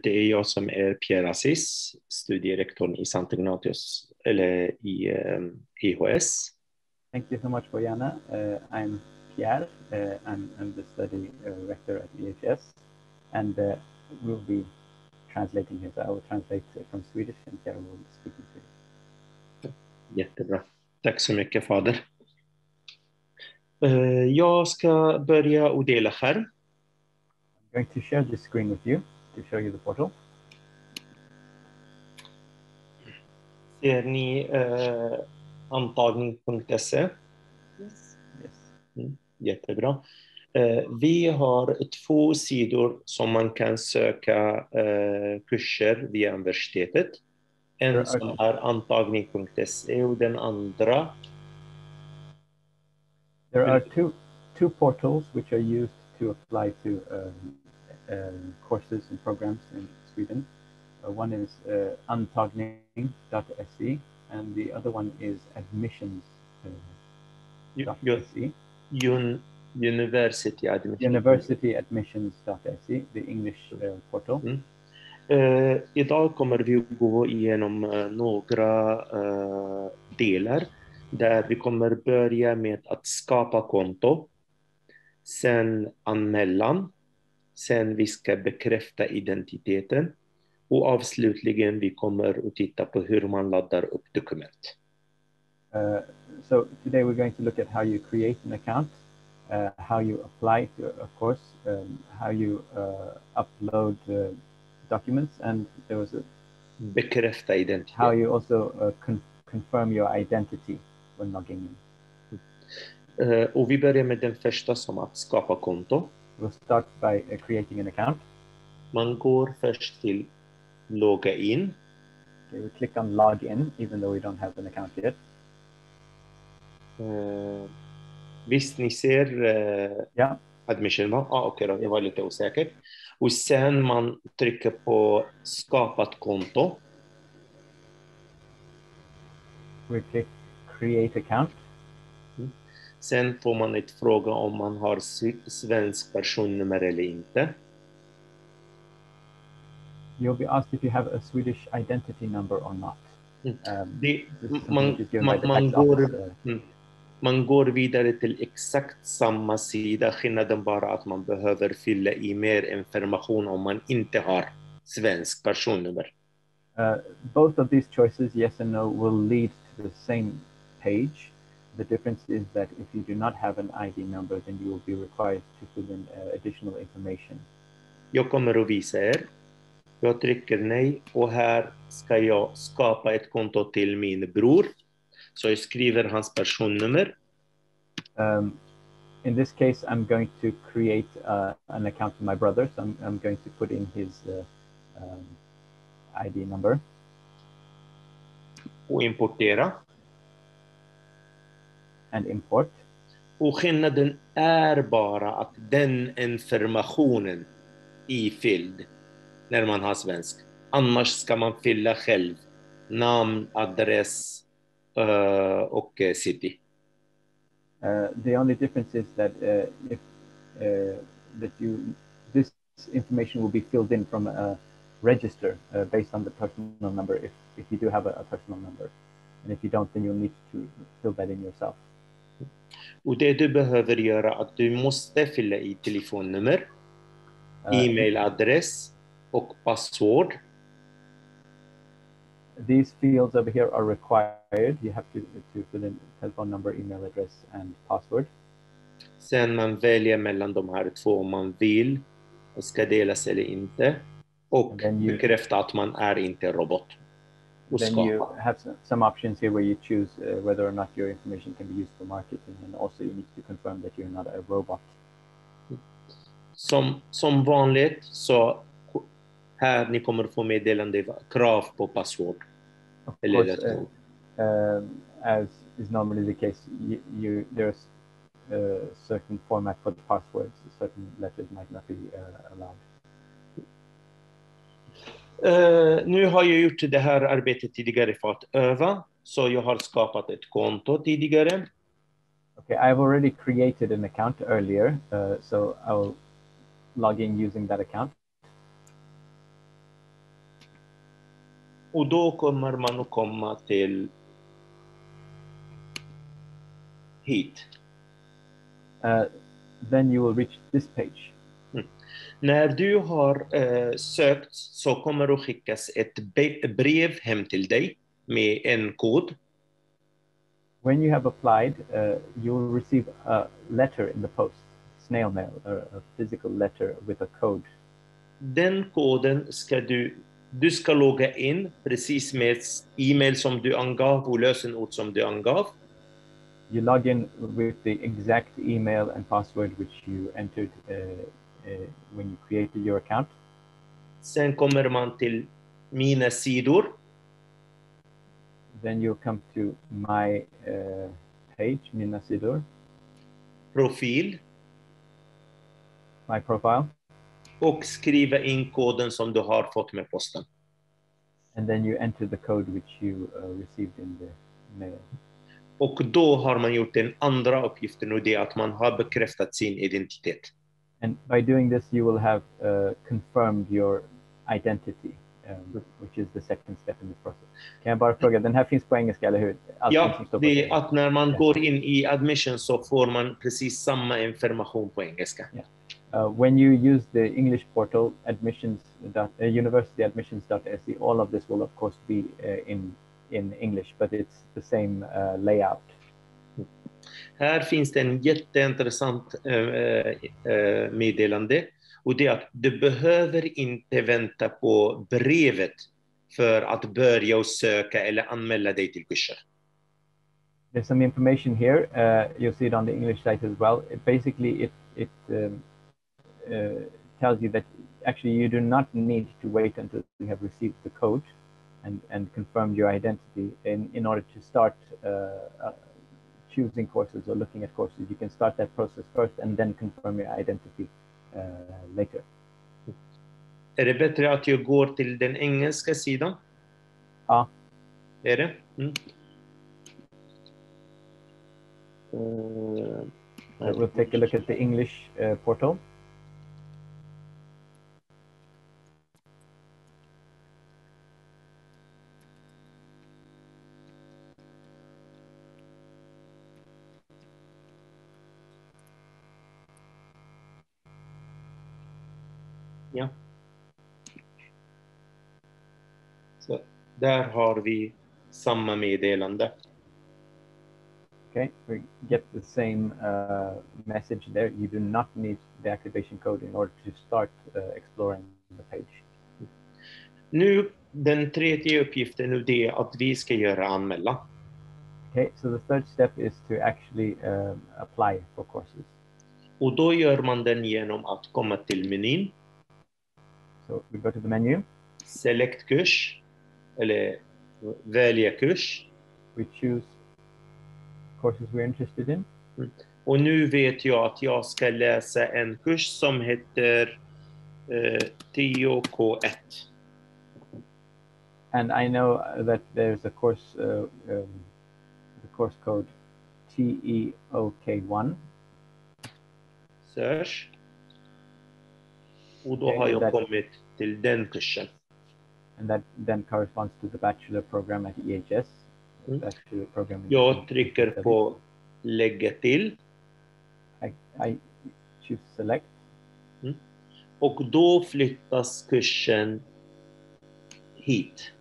Det är jag som är Pierre Assis, studierektorn i Sant Ignatius, eller i EHS. Thank you so much, Bojana. I'm Pierre. I'm the study rector at EHS, and we'll be translating here. So I will translate from Swedish, and Pierre will speak in Swedish. Jättebra. Tack så mycket, fader. Jag ska börja och dela skärm. I'm going to share this screen with you to show you the portal. Ser ni antagning.se? Yes. Jättebra. Vi har 2 sidor som man kan söka kurser via universitetet. En som är antagning.se och den andra. There are two portals which are used to apply to courses and programs in Sweden. One is Untagning.se, and the other one is admissions.se. Universityadmissions.se, the English portal. Idag kommer vi att gå igenom några delar där vi kommer börja med att skapa konto, sen anmälan, sen vi ska bekräfta identiteten och avslutligen vi kommer att titta på hur man laddar upp dokument. So today we're going to look at how you create an account, how you apply to a course, how you upload documents, and there was bekräfta identitet. How you also confirm your identity when logging in. Och vi börjar med den första som att skapa konto. We'll start by creating an account. Man går först till logga in. Okay, we click on log in even though we don't have an account yet. Visst ni ser admission va? Okej då, jag var lite osäker. Och sen man trycker på skapat konto. We click create account. Sen får man ett fråga om man har svensk personnummer eller inte. You'll be asked if you have a Swedish identity number or not. Man går vidare till exakt samma sida, skillnaden bara att man behöver fylla i mer information om man inte har svensk personnummer. Both of these choices, yes and no, will lead to the same page. The difference is that if you do not have an ID number, then you will be required to fill in additional information. Jag kommer att visa er. Jag trycker nej och här ska jag skapa ett konto till min bror. Så jag skriver hans personnummer. In this case, I'm going to create an account for my brother. So I'm going to put in his ID number. Och importera. And import. Och skillnaden är bara att den informationen är fylld när man har svensk. Annars ska man fylla själv namn, adress och city. The only difference is that this information will be filled in from a register based on the personal number if you do have a personal number. And if you don't, then you'll need to fill that in yourself. Och det du behöver göra är att du måste fylla i telefonnummer, e-mailadress och password. These fields over here are required. You have to fill in telephone number, email address, and password. Sen man väljer mellan de här två om man vill och ska delas eller inte. Och bekräfta att man är inte robot. Then you have some options here where you choose whether or not your information can be used for marketing, and also you need to confirm that you're not a robot. Som vanligt så här ni kommer få meddelande krav på password. Of course, as is normally the case, there's a certain format for the passwords. Certain letters might not be allowed. Nu har jag gjort det här arbetet tidigare för att öva, så jag har skapat ett konto tidigare. Okay, I've already created an account earlier, so I will log in using that account. Och då kommer man att komma till hit. Then you will reach this page. När du har sökt så kommer det skickas ett brev hem till dig med en kod. When you have applied, you will receive a letter in the post, snail mail, a physical letter with a code. Den koden ska du ska logga in precis med e-mail som du angav och lösenord som du angav. You log in with the exact email and password which you entered when you created your account. Sen kommer man till mina sidor. Then you'll come to my page, Mina sidor. Profil. My profile. Och skriva in koden som du har fått med posten. And then you enter the code which you received in the mail. Och då har man gjort den andra uppgiften och det är att man har bekräftat sin identitet. And by doing this you will have confirmed your identity, which is the second step in the process. Kan jag bara fråga, den här finns på engelska, eller hur? Ja, det är att när man går in i admission så får man precis samma information på engelska. Yeah. When you use the English portal, universityadmissions.se, all of this will of course be in English, but it's the same layout. Här finns det en jätteintressant meddelande och det är att du behöver inte vänta på brevet för att börja och söka eller anmäla dig till kurser. There's some information here. You'll see it on the English site as well. Basically, it tells you that actually you do not need to wait until you have received the code and confirmed your identity in order to start choosing courses or looking at courses. You can start that process first and then confirm your identity later. Är det bättre att jag går till den engelska sidan? Ja. Är det? We'll take a look at the English portal. Ja. Så där har vi samma meddelande. Okay, we get the same message there. You do not need the activation code in order to start exploring the page. Nu, den tredje uppgiften nu det är att vi ska göra anmälan. Okay, so the third step is to actually apply for courses. Och då gör man den genom att komma till menyn. So we go to the menu. Select kurs, eller välja kurs. We choose courses we're interested in. Och nu vet jag att jag ska läsa en kurs som heter TOK1. And I know that there's a course, the course code TEOK1. Search. Och då har jag kommit till den kursen. And that then corresponds to the bachelor program at EHS. Bachelor program. Jag trycker på lägga till. I choose select. Och då flyttas kursen hit.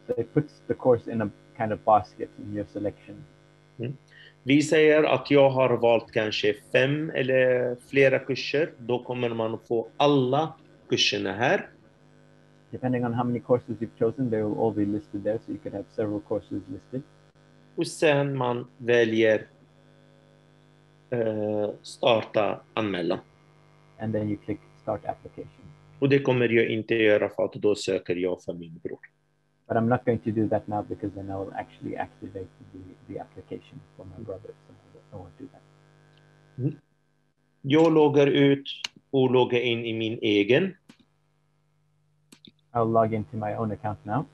So it puts the course in a kind of basket in your selection. Vi säger att jag har valt kanske 5 eller flera kurser. Då kommer man få alla kurserna här. Depending on how many courses you've chosen, they will all be listed there, so you could have several courses listed. Och sen man väljer starta anmälan. And then you click start application. Och det kommer jag inte göra för att då söker jag för min bror. But I'm not going to do that now because then I will actually activate the application for my brother. So I won't do that. Jag loggar ut och loggar in i min egen. I'll log into my own account now.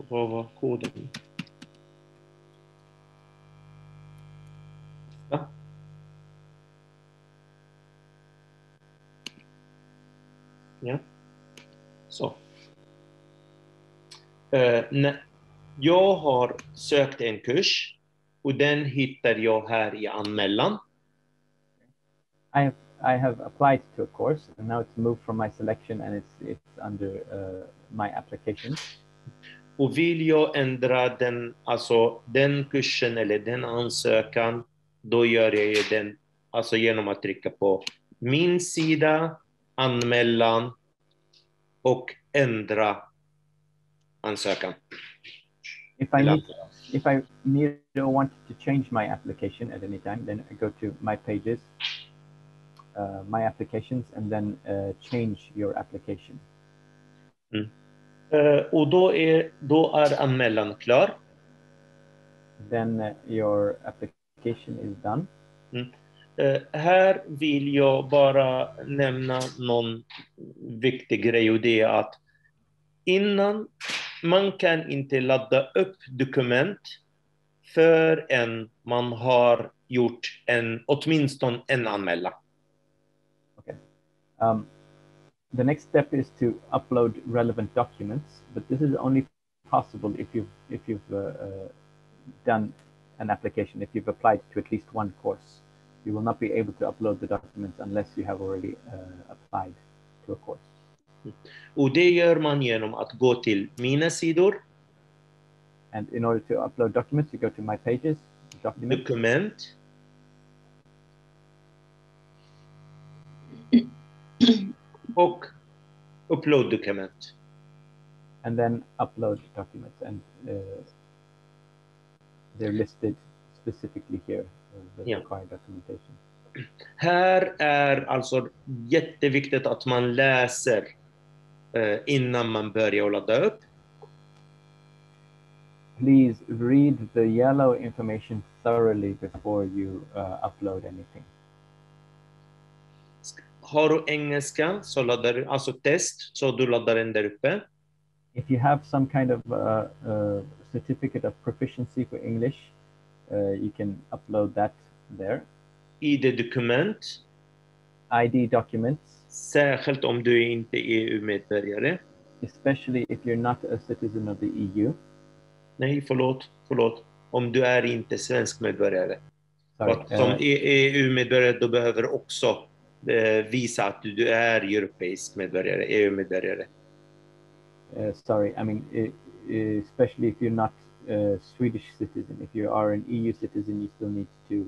Vad var koden? Ja. Så. Jag har sökt en kurs och den hittar jag här i anmälan. I have applied to a course and now it's moved from my selection and it's under my application. Och vill jag ändra den, alltså den kursen eller den ansökan, då gör jag ju den alltså genom att trycka på min sida, anmälan och ändra ansökan. If I need or want to change my application at any time, then I go to my pages, my applications, and then change your application. Och då är anmälan klar. Then your application is done. Här vill jag bara nämna någon viktig grej, och det är att innan man kan inte ladda upp dokument förrän man har gjort åtminstone en anmälan. Okay. The next step is to upload relevant documents, but this is only possible if you've done an application, if you've applied to at least one course. You will not be able to upload the documents unless you have already applied to a course. Och det gör man genom att gå till mina sidor. And in order to upload documents, you go to my pages, dokument. Och upload document. And then upload documents, and they're listed specifically here, the required documentation. Här är alltså jätteviktigt att man läser innan man börjar ladda upp. Please read the yellow information thoroughly before you upload anything. Har du engelska så laddar du, alltså test, så du laddar den där uppe. If you have some kind of certificate of proficiency for English, you can upload that there. ID-dokument. ID documents. Särskilt om du inte är EU-medborgare. Especially if you're not a citizen of the EU. Nej, förlåt. Om du är inte svensk medborgare. Som EU-medborgare, då behöver också visa att du är europeisk medborgare, EU-medborgare. Sorry, I mean, especially if you're not a Swedish citizen. If you are an EU citizen, you still need to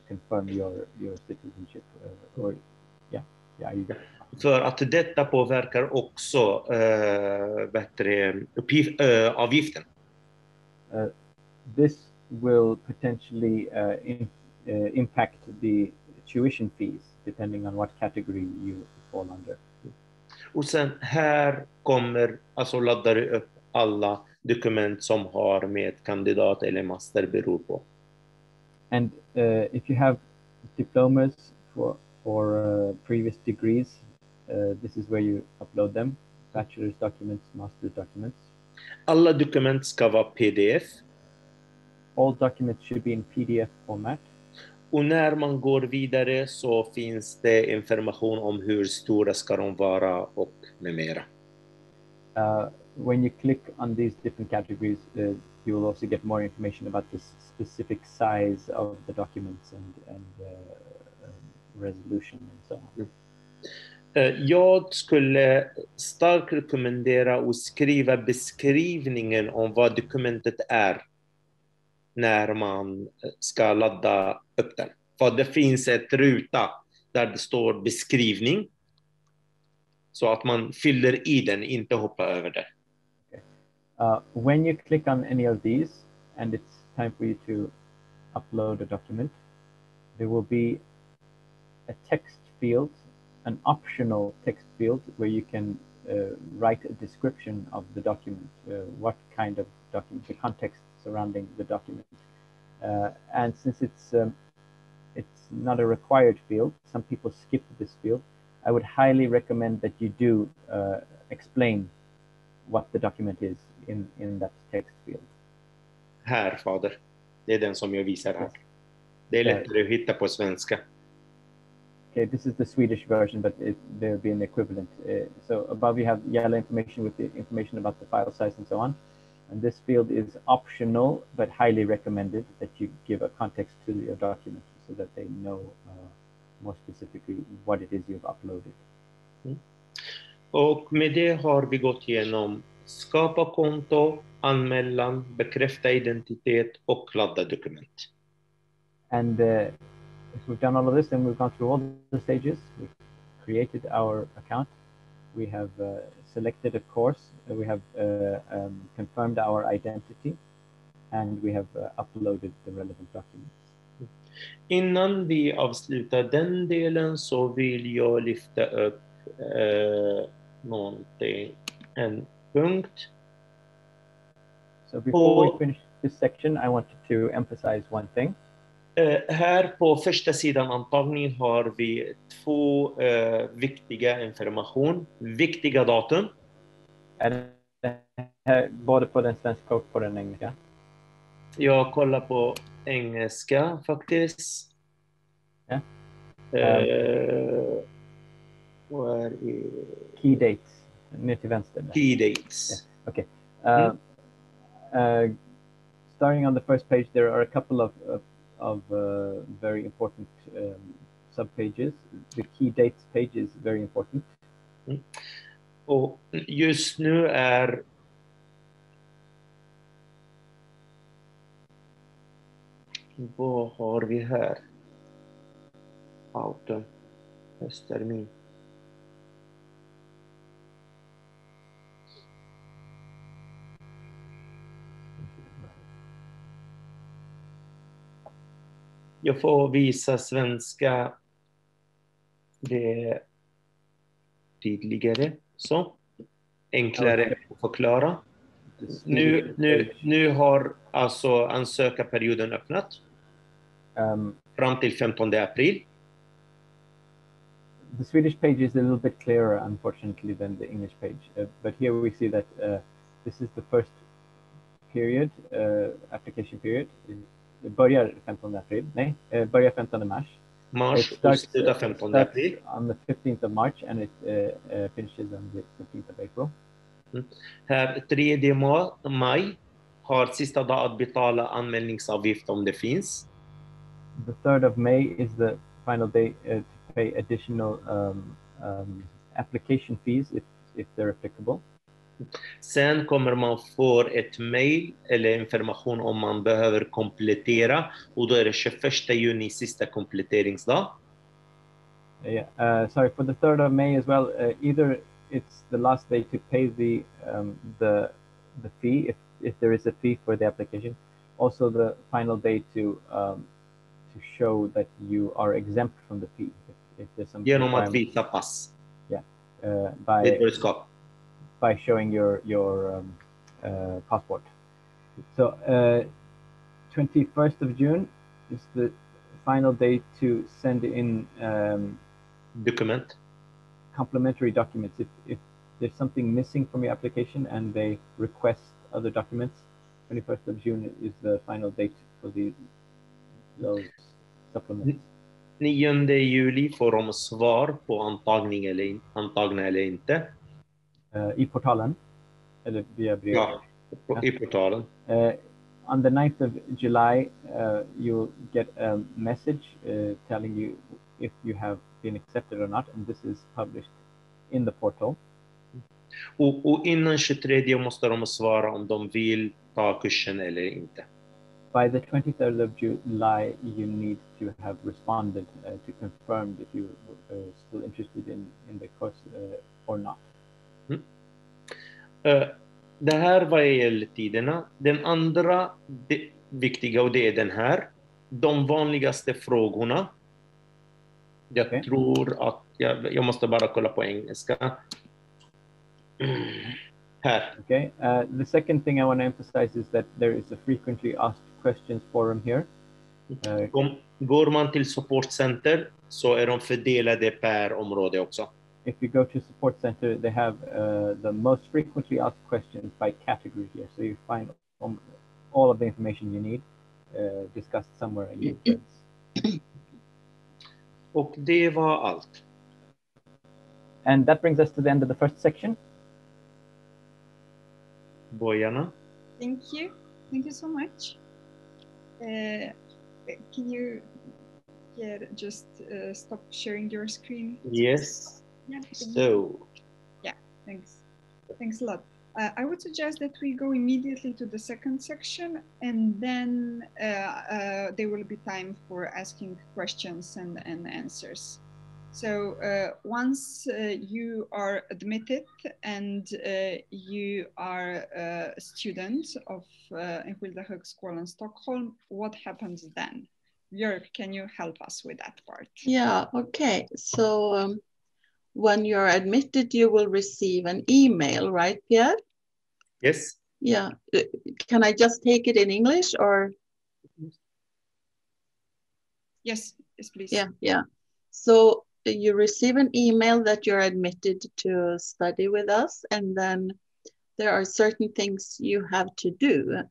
confirm your citizenship. För att detta påverkar också avgiften. This will potentially impact the tuition fees depending on what category you fall under. Och sen här kommer, alltså laddar du upp alla dokument som har med kandidat eller master beror på. And if you have diplomas for previous degrees, this is where you upload them. Bachelor's documents, master's documents. Alla dokument ska vara PDF. All documents should be in PDF format. Och när man går vidare så finns det information om hur stora ska de vara och med mera. When you click on these different categories, you will also get more information about the specific size of the documents and resolution and so on. Jag skulle starkt rekommendera att skriva beskrivningen om vad dokumentet är när man ska ladda upp den. För det finns ett ruta där det står beskrivning, så att man fyller i den, inte hoppar över det. Okay. When you click on any of these and it's time for you to upload a document, there will be a text field, an optional text field where you can write a description of the document, what kind of document, the context surrounding the document. And since it's not a required field, some people skip this field, I would highly recommend that you do explain what the document is in that text field. Här, fader. Det är den som jag visar här. Det är lättare att hitta på svenska. Okay, this is the Swedish version, but there'll be an equivalent. So above you have yellow information with the information about the file size and so on. And this field is optional, but highly recommended that you give a context to your document so that they know more specifically what it is you've uploaded. Och med det har vi gått igenom skapa konto, anmälan, bekräfta identitet och ladda dokument. And if we've done all of this, then we've gone through all the stages. We've created our account. We have selected a course. We have confirmed our identity. And we have uploaded the relevant documents. Innan vi avslutar den delen så vill jag lyfta upp en punkt. So before we finish this section, I wanted to emphasize one thing. Här på första sidan antagningen har vi två viktiga information, viktiga datum. Både på den svenska och på den engelska. Jag kollar på engelska faktiskt. Yeah. Where is... Key dates. Ner till vänster. Key dates. Yeah. Okay. Starting on the first page, there are a couple of very important subpages. The key dates page is very important. Och just nu är vad har vi här? Autumn, hösttermin. Jag får visa svenska det tydligare så enklare att förklara. Nu har alltså ansökarperioden öppnat fram till 15 april. The Swedish page is a little bit clearer, unfortunately, than the English page. But here we see that this is the first period, application period. Det börjar 15 april. Nej, börjar 15 mars. Mars och slutar 15 april. On the 15th of March and it finishes on the 15th of April. Här 3 maj har sista dag att betala anmälningsavgift om det finns. The 3rd of May is the final day to pay additional application fees if they're applicable. Sen kommer man få ett mail eller information om man behöver komplettera och då är det 21 juni sista kompletteringsdag. Yeah, sorry, for the 3rd of May as well, either it's the last day to pay the fee if there is a fee for the application. Also the final day to show that you are exempt from the fee. If there's some genom att visa pass. Yeah, by showing your passport. So 21st of June is the final day to send in complementary documents. If there's something missing from your application and they request other documents, 21st of June is the final date for those supplements. 9 juli får de svar på antagna eller inte. I portalen? Eller via brev? Ja, i portalen. On the 9th of July, you'll get a message telling you if you have been accepted or not, and this is published in the portal. Och innan 23 måste de svara om de vill ta kursen eller inte. By the 23rd of July, you need to have responded to confirm if you are still interested in the course or not. Det här var tiderna. Den andra viktiga och det är den här. De vanligaste frågorna. Jag tror att jag måste bara kolla på engelska. Här. Okay. The second thing I want to emphasize is that there is a frequently asked questions forum here. Går man till support center så är de fördelade per område också. If you go to support center, they have the most frequently asked questions by category here. So you find all of the information you need discussed somewhere in the threads. Och det var allt. And that brings us to the end of the first section. Bojana? Thank you. Thank you so much. Can you just stop sharing your screen? Yes. Yeah. So. Yeah, thanks. Thanks a lot. I would suggest that we go immediately to the second section, and then there will be time for asking questions and answers. So once you are admitted and you are a student of Enskilda Högskolan Stockholm, what happens then? Björk, can you help us with that part? Yeah, okay. So when you're admitted, you will receive an email, right, Pierre? Yes. Yeah. Can I just take it in English or? Yes, yes, please. Yeah. So you receive an email that you're admitted to study with us, and then there are certain things you have to do.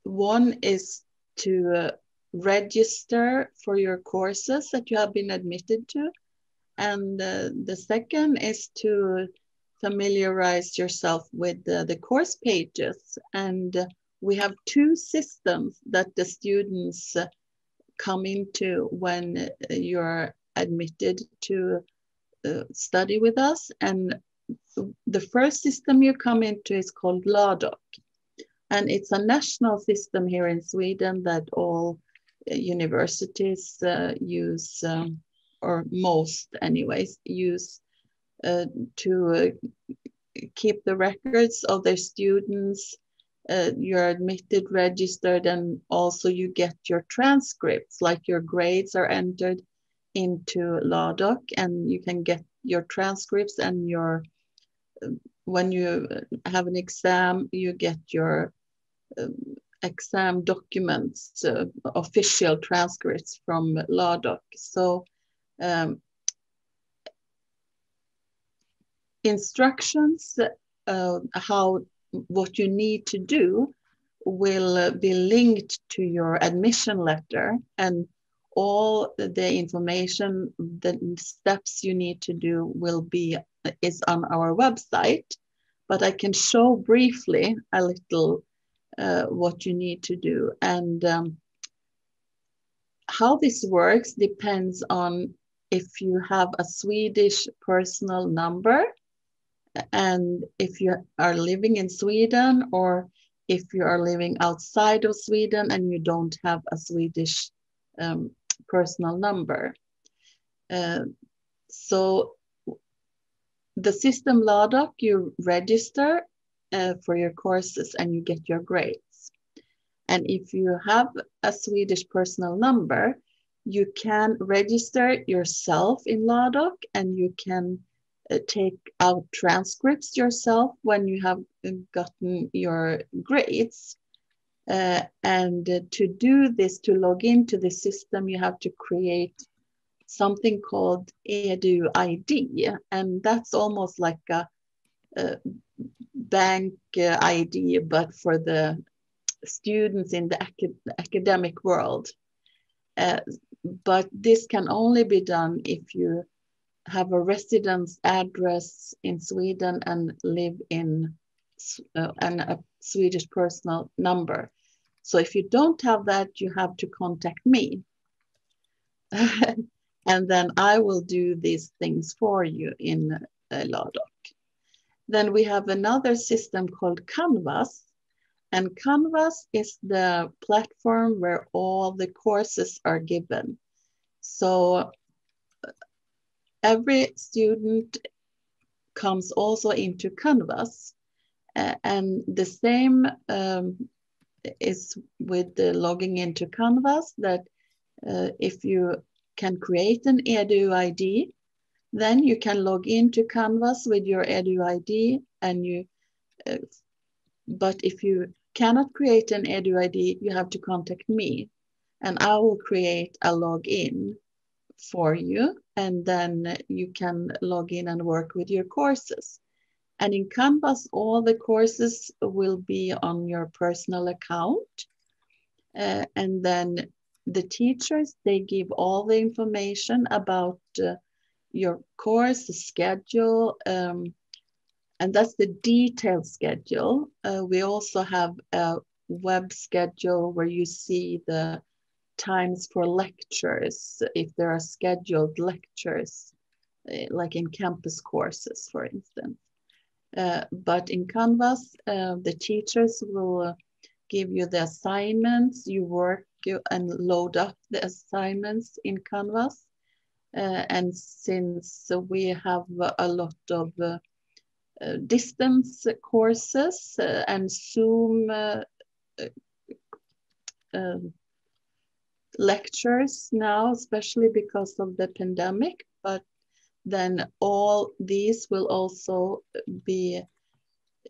One is to register for your courses that you have been admitted to. And the second is to familiarize yourself with the course pages. And we have two systems that the students come into when you're admitted to study with us. And the first system you come into is called LADOC. And it's a national system here in Sweden that all universities use, or most anyways, use to keep the records of their students. You're admitted, registered, and also you get your transcripts, like your grades are entered into LADOC, and you can get your transcripts, and your when you have an exam, you get your exam documents, official transcripts from LADOC. So instructions, what you need to do will be linked to your admission letter, and all the information, the steps you need to do is on our website. But I can show briefly a little what you need to do. And how this works depends on if you have a Swedish personal number, and if you are living in Sweden, or if you are living outside of Sweden and you don't have a Swedish personal number. So the system LADOC, you register for your courses and you get your grades. And if you have a Swedish personal number, you can register yourself in LADOC, and you can take out transcripts yourself when you have gotten your grades. And to do this, to log into the system, you have to create something called Edu ID, and that's almost like a bank ID, but for the students in the academic world. But this can only be done if you have a residence address in Sweden and live in a Swedish personal number. So if you don't have that, you have to contact me. And then I will do these things for you in LADOC. Then we have another system called Canvas. And Canvas is the platform where all the courses are given. So every student comes also into Canvas. And the same is with the logging into Canvas, that if you can create an Edu ID, then you can log into Canvas with your Edu ID, and but if you cannot create an Edu ID, you have to contact me, and I will create a login for you, and then you can log in and work with your courses. And in Canvas, all the courses will be on your personal account, and then the teachers, they give all the information about your course, the schedule, and that's the detailed schedule. We also have a web schedule where you see the times for lectures, if there are scheduled lectures, like in campus courses, for instance. But in Canvas, the teachers will give you the assignments, you work and load up the assignments in Canvas. And since we have a lot of distance courses and Zoom lectures now, especially because of the pandemic, but then all these will also be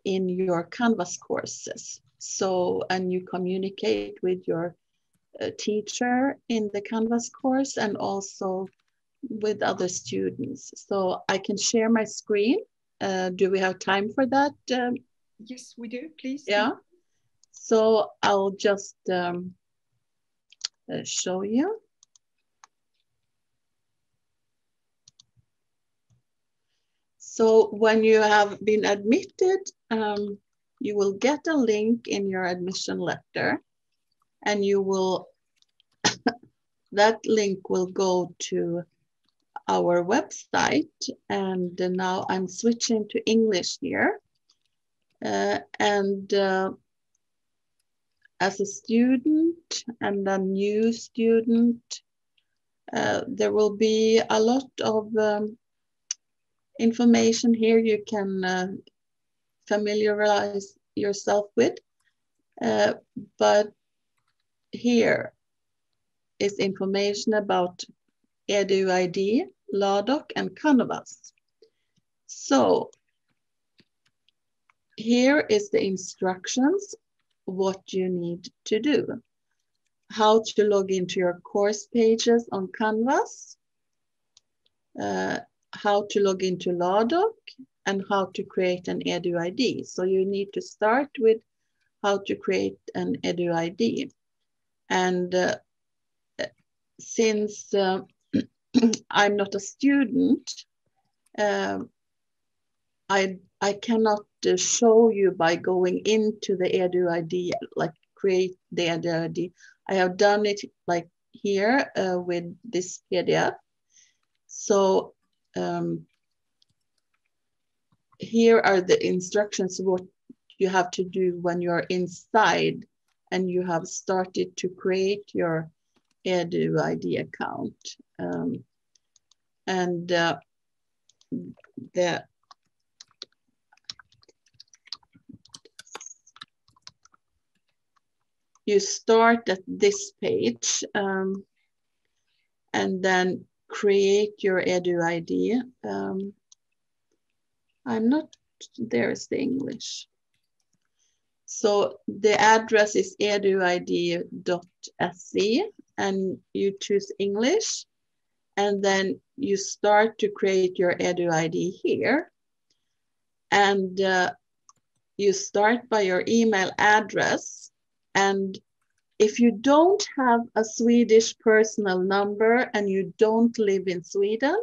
in your Canvas courses. So, and you communicate with your teacher in the Canvas course and also with other students. So I can share my screen. Do we have time for that? Yes, we do, please. Yeah. So I'll just show you. So when you have been admitted, you will get a link in your admission letter, and you will, that link will go to our website. And now I'm switching to English here. As a student and a new student, there will be a lot of information here you can familiarize yourself with. But here is information about EduID, LADOC, and Canvas. So here is the instructions, what you need to do. How to log into your course pages on Canvas, how to log into LADOC, and how to create an EduID. So you need to start with how to create an EduID. And since I'm not a student, I cannot show you by going into the EduID, like create the EduID. I have done it like here with this PDF. So here are the instructions, what you have to do when you're inside and you have started to create your EduID account. You start at this page and then create your EduID. I'm not, there's the English. So the address is eduid.se and you choose English. And then you start to create your EduID here. And you start by your email address. And if you don't have a Swedish personal number and you don't live in Sweden,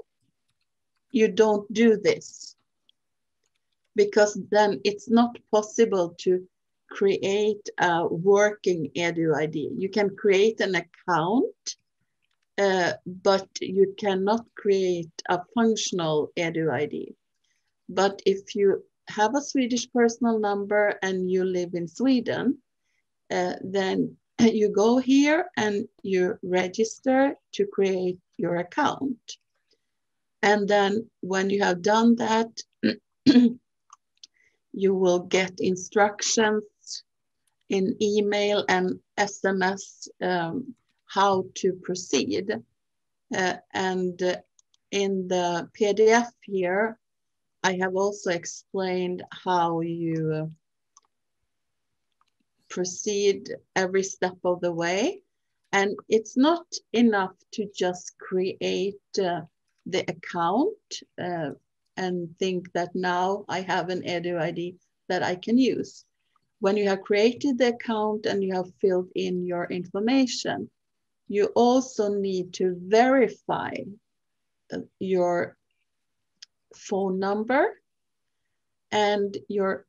you don't do this. Because then it's not possible to create a working EduID. You can create an account, but you cannot create a functional EduID. But if you have a Swedish personal number and you live in Sweden, then you go here and you register to create your account. And then when you have done that, you will get instructions in email and SMS how to proceed. And in the PDF here, I have also explained how you proceed every step of the way. And it's not enough to just create the account and think that now I have an EduID that I can use. When you have created the account and you have filled in your information, you also need to verify your phone number and your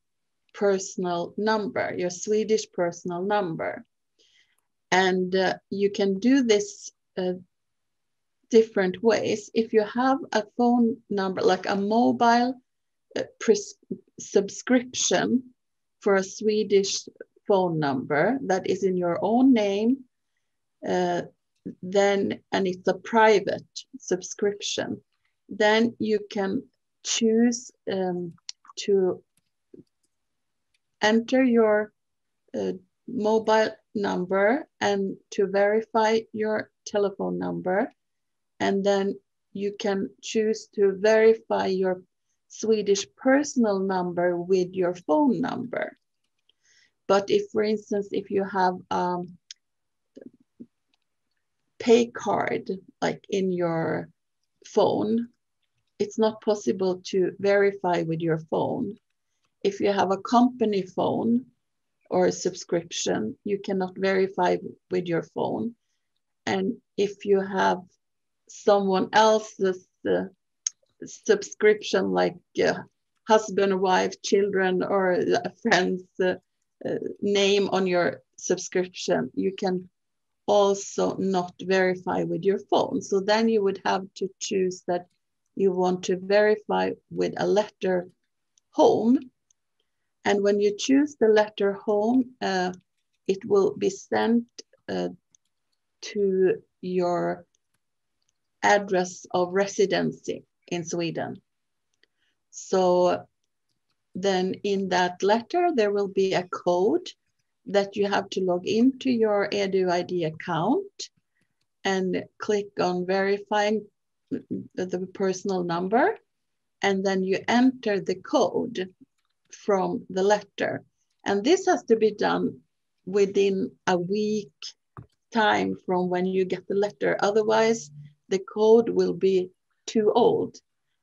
personal number, your Swedish personal number. And you can do this different ways. If you have a phone number, like a mobile subscription for a Swedish phone number that is in your own name, then, and it's a private subscription, then you can choose to enter your mobile number and to verify your telephone number. And then you can choose to verify your Swedish personal number with your phone number. But if, for instance, if you have pay card like in your phone, it's not possible to verify with your phone. If you have a company phone or a subscription, you cannot verify with your phone. And if you have someone else's subscription, like husband, wife, children, or a friend's name on your subscription, you can also not verify with your phone. So then you would have to choose that you want to verify with a letter home. And when you choose the letter home, it will be sent to your address of residency in Sweden. So then in that letter, there will be a code that you have to log into your EduID account and click on verifying the personal number. And then you enter the code from the letter. And this has to be done within a week time from when you get the letter. Otherwise, the code will be too old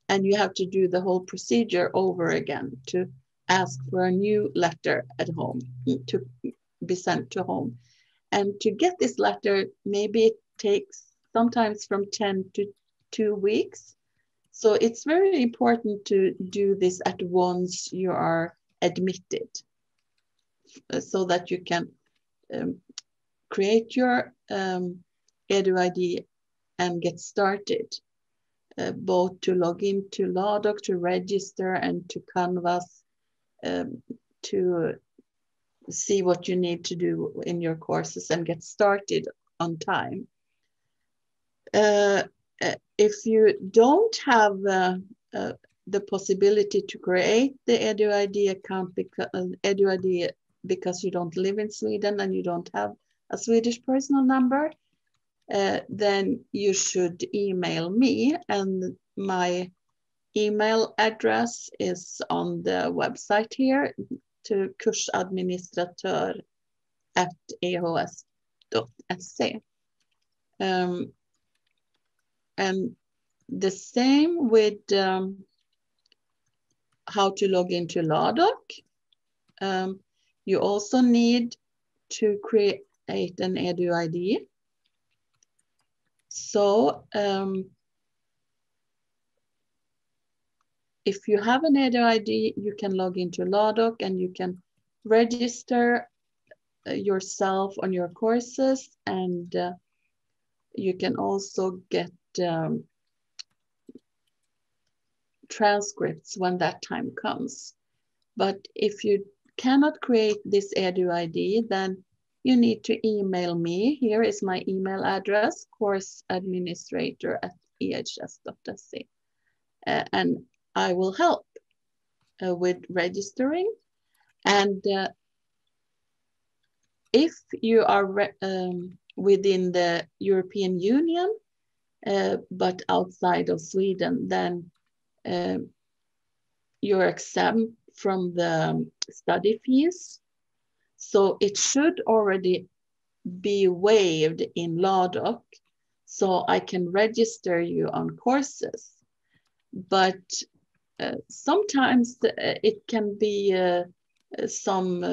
and you have to do the whole procedure over again to ask for a new letter at home to be sent to home. And to get this letter, maybe it takes sometimes from 10 to 2 weeks. So it's very important to do this at once you are admitted, so that you can create your EduID and get started, both to log into Ladok, to register, and to Canvas, to see what you need to do in your courses and get started on time. If you don't have the possibility to create the EduID account, because you don't live in Sweden and you don't have a Swedish personal number, then you should email me, and my email address is on the website here, to kursadministratör@ehs.se. And the same with how to log into Ladok. You also need to create an EduID. So if you have an EduID, you can log into Ladok and you can register yourself on your courses, and you can also get transcripts when that time comes. But if you cannot create this EduID, then you need to email me. Here is my email address, courseadministrator@ehs.se. And I will help with registering. And if you are within the European Union, but outside of Sweden, then you're exempt from the study fees. So it should already be waived in Ladok, so I can register you on courses. But sometimes it can be some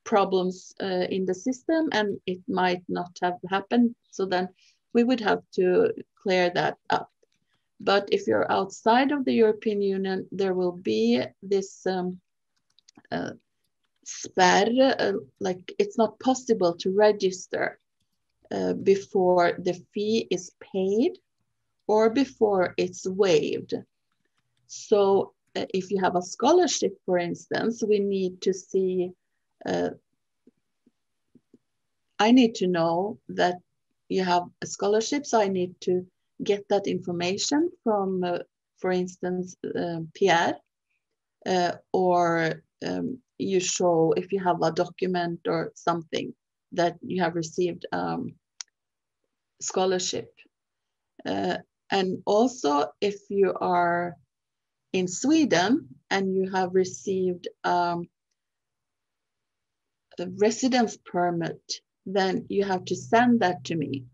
problems in the system, and it might not have happened. So then we would have to clear that up. But if you're outside of the European Union, there will be this spärr, like it's not possible to register before the fee is paid or before it's waived. So if you have a scholarship, for instance, we need to see, I need to know that you have a scholarship, so I need to get that information from, for instance, Pierre, or you show if you have a document or something that you have received scholarship. And also if you are in Sweden and you have received a residence permit, then you have to send that to me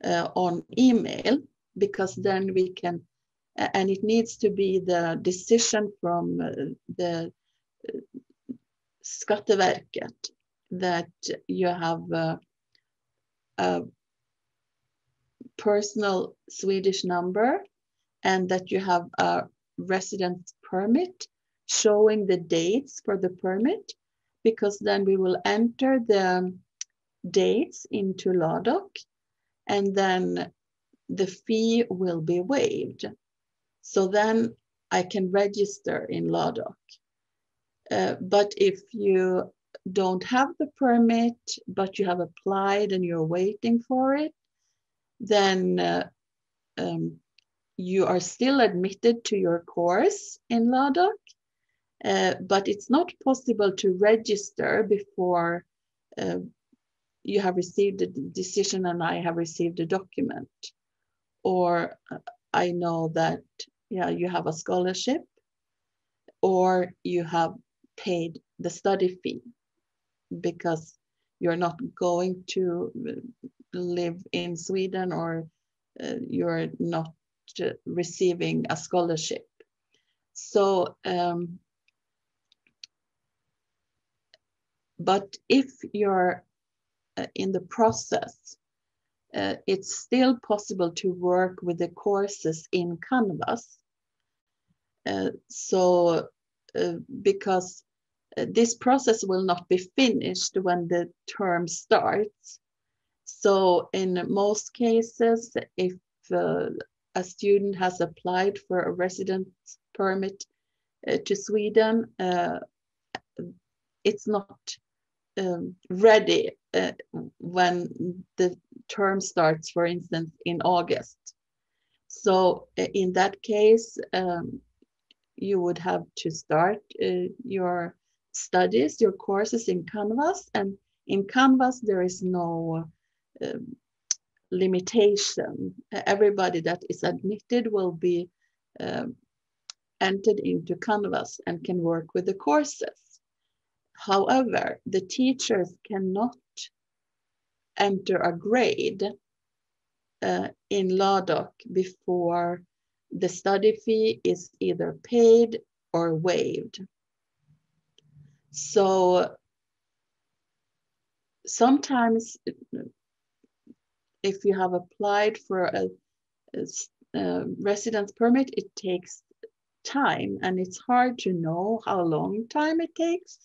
on email, because then we can, and it needs to be the decision from the Skatteverket that you have a personal Swedish number and that you have a residence permit showing the dates for the permit, because then we will enter the dates into Ladok and then the fee will be waived. So then I can register in Ladok. But if you don't have the permit, but you have applied and you're waiting for it, then you are still admitted to your course in Ladok, but it's not possible to register before you have received a decision and I have received a document, or I know that you have a scholarship, or you have paid the study fee, because you're not going to live in Sweden, or you're not receiving a scholarship. So, but if you're in the process, it's still possible to work with the courses in Canvas. Because this process will not be finished when the term starts. So in most cases, if a student has applied for a residence permit to Sweden, it's not ready when the term starts, for instance, in August. So in that case, you would have to start your studies, your courses in Canvas, and in Canvas there is no limitation. Everybody that is admitted will be entered into Canvas and can work with the courses. However, the teachers cannot enter a grade in Ladok before the study fee is either paid or waived. So sometimes if you have applied for a residence permit, it takes time, and it's hard to know how long time it takes.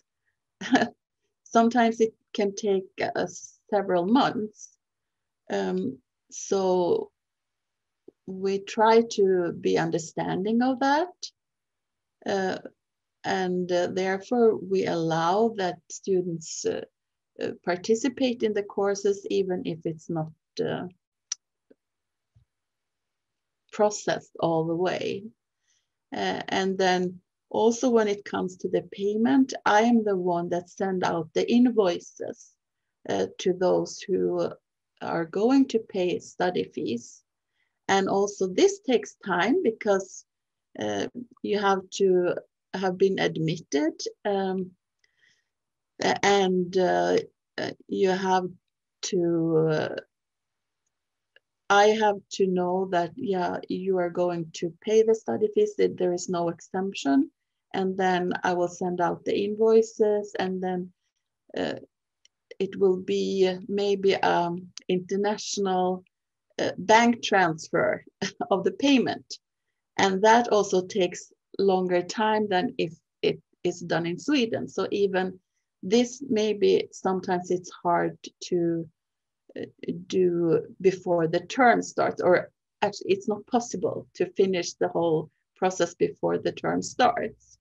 Sometimes it can take several months. So we try to be understanding of that. And therefore we allow that students participate in the courses, even if it's not processed all the way. And then also when it comes to the payment, I am the one that send out the invoices to those who are going to pay study fees. And also this takes time, because you have to have been admitted, and you have to, I have to know that, you are going to pay the study fees, that there is no exemption. And then I will send out the invoices, and then it will be maybe international bank transfer of the payment. And that also takes longer time than if it is done in Sweden. So even this, maybe sometimes it's hard to do before the term starts, or actually it's not possible to finish the whole process before the term starts.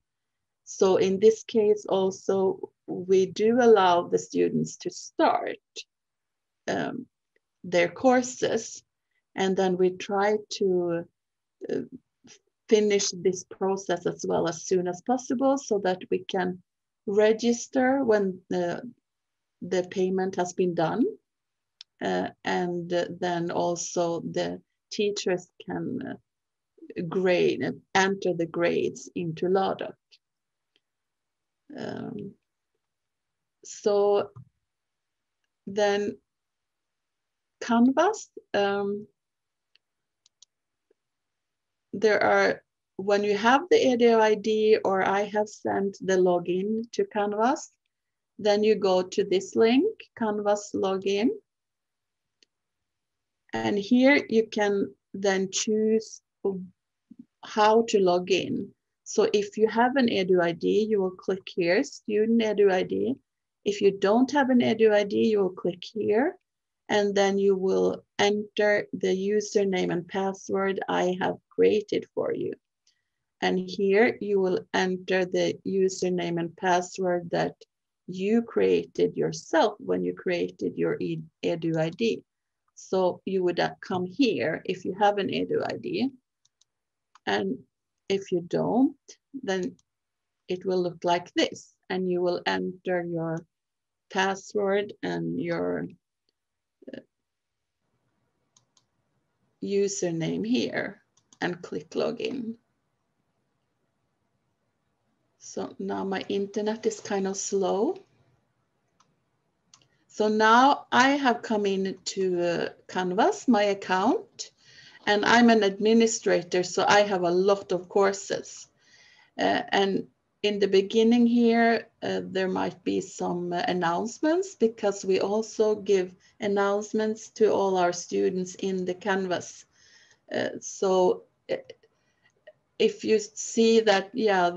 So in this case also, we do allow the students to start their courses, and then we try to finish this process as well as soon as possible so that we can register when the payment has been done. And then also the teachers can enter the grades into Ladok. So then Canvas, there are, when you have the Edu ID, or I have sent the login to Canvas, then you go to this link, Canvas login. And here you can then choose how to log in. So if you have an Edu ID, you will click here, Student Edu ID. If you don't have an Edu ID, you will click here, and then you will enter the username and password I have created for you. And here you will enter the username and password that you created yourself when you created your Edu ID. So you would come here if you have an Edu ID. And if you don't, then it will look like this. And you will enter your password and your username here and click login. So now my internet is kind of slow. So now I have come into Canvas, my account, and I'm an administrator, so I have a lot of courses. And in the beginning here, there might be some announcements, because we also give announcements to all our students in the Canvas. So if you see that, yeah,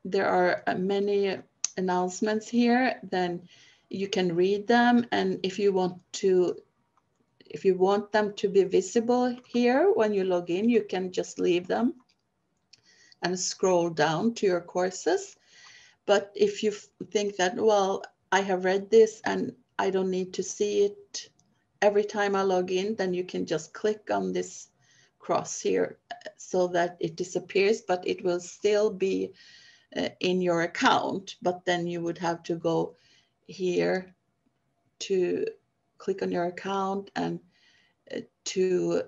there are many announcements here, then you can read them. And if you want them to be visible here when you log in, you can just leave them and scroll down to your courses. But if you think that, well, I have read this and I don't need to see it every time I log in, then you can just click on this cross here so that it disappears, but it will still be in your account. But then you would have to go here to click on your account and to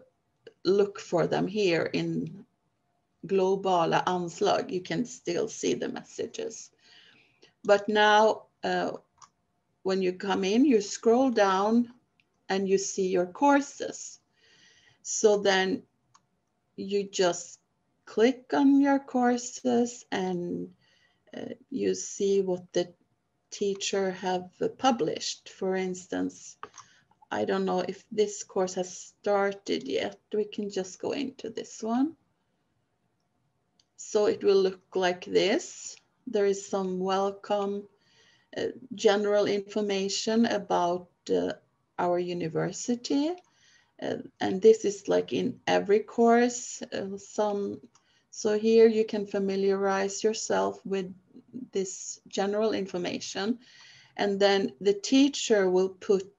look for them here in globala anslag. You can still see the messages. But now when you come in, you scroll down and you see your courses. So then you just click on your courses and you see what the teacher have published. For instance, I don't know if this course has started yet. We can just go into this one. So it will look like this. There is some welcome general information about our university. And this is like in every course. So here you can familiarize yourself with this general information. And then the teacher will put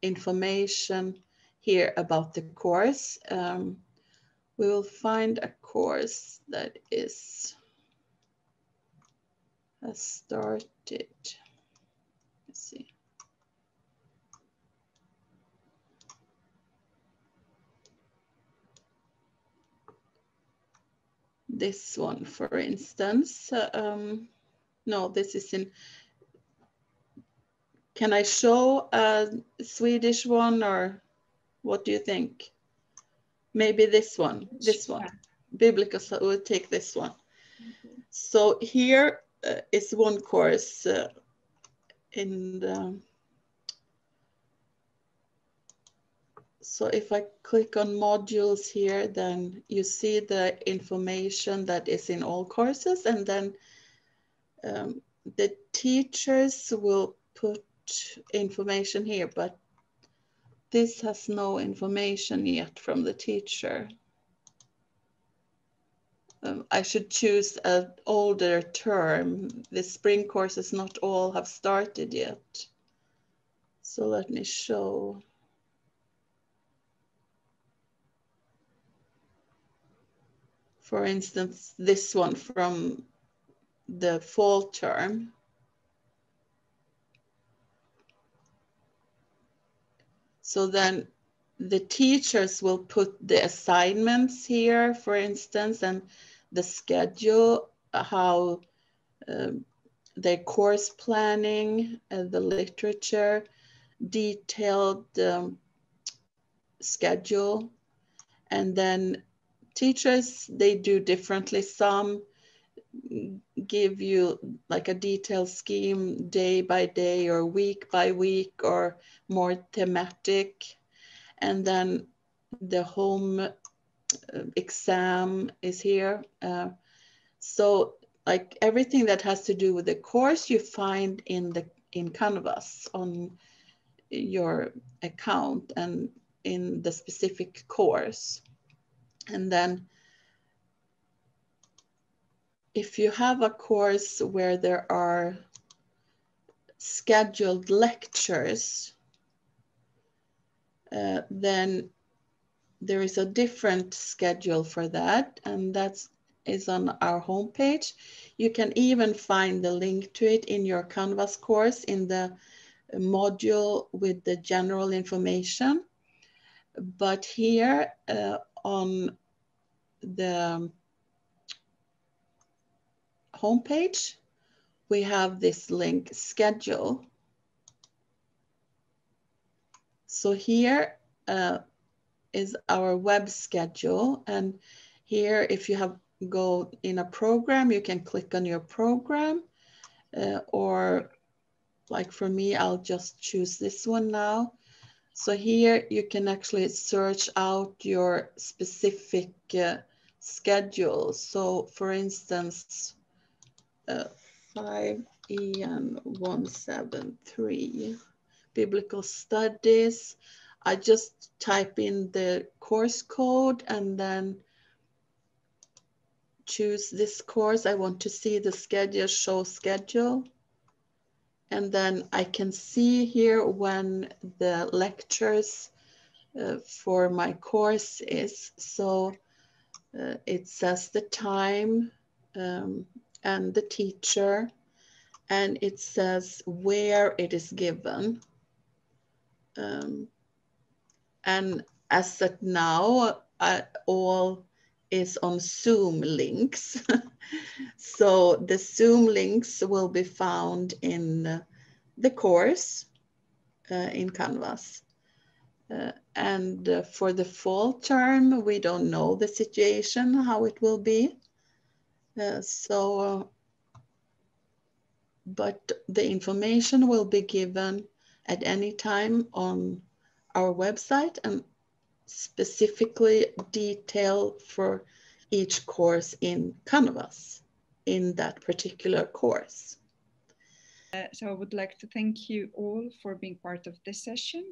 information here about the course. We will find a course that has started. Let's see. This one, for instance. No, this is in. Can I show a Swedish one, or what do you think? Maybe this one, Yeah. Biblical, so we'll take this one. Okay. So here is one course in the, so if I click on modules here, then you see the information that is in all courses, and then the teachers will put information here, but this has no information yet from the teacher. I should choose an older term. The spring courses not all have started yet. So let me show. For instance, this one from the fall term. So then the teachers will put the assignments here, for instance, and the schedule, how their course planning, the literature, detailed schedule. And then teachers, they do differently. Some give you like a detailed scheme day by day or week by week or more thematic. And then the home exam is here. So like everything that has to do with the course you find in Canvas on your account and in the specific course. And then if you have a course where there are scheduled lectures, then there is a different schedule for that, and that is on our homepage. You can even find the link to it in your Canvas course in the module with the general information. But here on the homepage, we have this link, schedule. So here is our web schedule. And here, if you go in a program, you can click on your program, or like for me, I'll just choose this one now. So here you can actually search out your specific schedule. So for instance, 5EN 173, Biblical Studies. I just type in the course code and then choose this course. I want to see the schedule, show schedule. And then I can see here when the lectures for my course is. So it says the time and the teacher, and it says where it is given. And as at now, all is on Zoom links. So the Zoom links will be found in the course in Canvas. And for the fall term, we don't know the situation, how it will be. But the information will be given at any time on our website, and specifically detailed for each course in Canvas in that particular course. So I would like to thank you all for being part of this session.